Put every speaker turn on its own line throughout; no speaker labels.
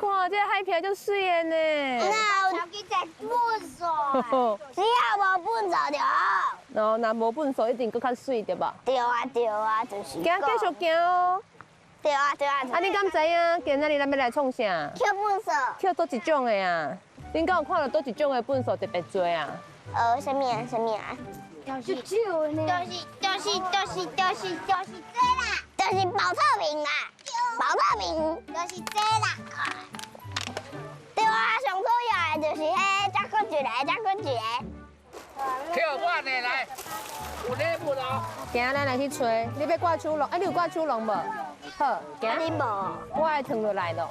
看这海片就水的呢。
那有去摘笨手，只要无笨手就好。
哦，那无粪扫一定搁较水对吧？
对啊，就是。
行，继续行哦。
对啊。
啊，你敢知影今仔日咱要来创啥？
捡笨手。
捡倒一种的啊？恁敢有看到倒一种的粪扫特别多啊？
什么啊？就是少呢。就是这啦。就是保特瓶啦。保特瓶就是这啦。对啊，上主要的就是迄，再搁一个。
跳我呢来，有礼物哦。
行，咱来去吹。你要挂手龙？啊，你有挂手龙无？好，行。
你无？
我爱腾落来咯。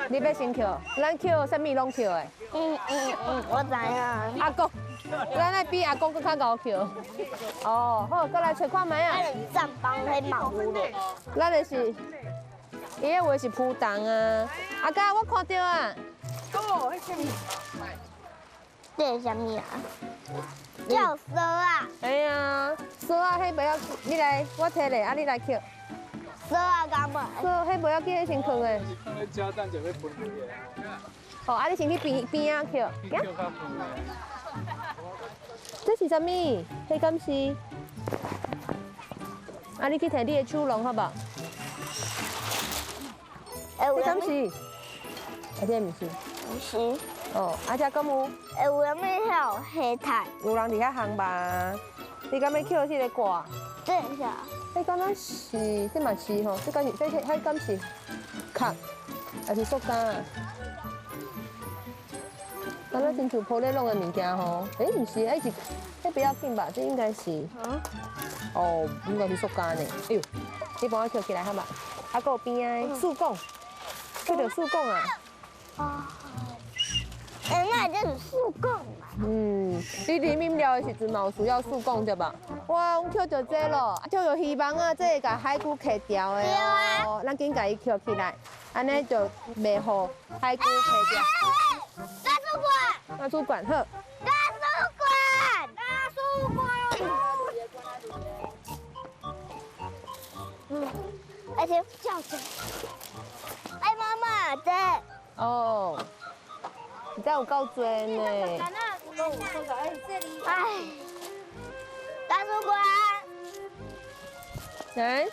你要先扣，咱扣啥物拢扣的。
我知影。
阿公，咱来比阿公更较高扣。哦，好，过来找看卖啊。
站帮迄毛乌的。
咱的是，伊个话是扑蛋啊。阿哥，我看到啊。
哦，迄什么？
这是啥物啊？叫蛇啊！
哎呀，蛇啊，迄不要，你来，我摕咧，啊，你来捡。
蛇啊，干嘛？
蛇，迄不要紧，迄先放诶。
放咧加蛋就要分开个。
哦，啊，你先去边啊捡。
边较分个。
这是啥物？迄敢是？啊，你去摕你的手龙好不好？这敢是？啊，这毋是。
不是。
哦，啊，遮敢有？
有啥物遐有黑炭？
有人伫遐行吧？你敢要捡迄个挂？
这下。
迄敢若是，这嘛是吼，这敢是，迄敢是壳，还是塑胶啊？敢若亲像铺咧弄的物件吼？毋是，迄不要紧吧？这应该是。哦，应该是塑胶呢。哎呦，你帮我捡起来好嘛？啊，搁有边仔树拱，捡到树拱啊！
那就是树拱嘛。
你啉饮料的时阵嘛有需要树拱对吧？哇，我捡到这咯，就有希望啊，这会甲海龟摕掉的哦。咱紧甲伊捡起来，安尼就袂互海龟摕掉。
大树管，
大主管好。
大树管。而且叫着，哎妈妈，这。
哦，你知有够多呢。
哎，大树管。
哎，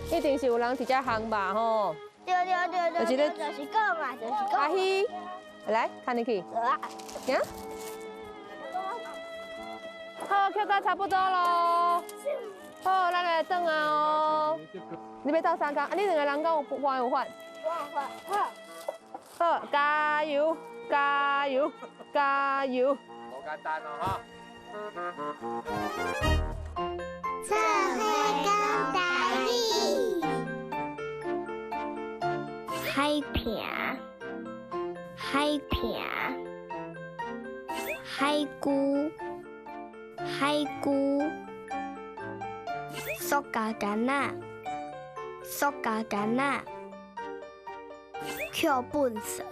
一定是有人伫遮行吧吼。
对，就是讲嘛，就是讲。
阿希，来看你去。行。好，捡到差不多咯。好，咱来转啊哦。你要斗3工？啊，你2个人敢有换有换？好，加油！
好简单哦哈。
做伙讲台语。海片，海龟，塑胶干仔，捡粪扫，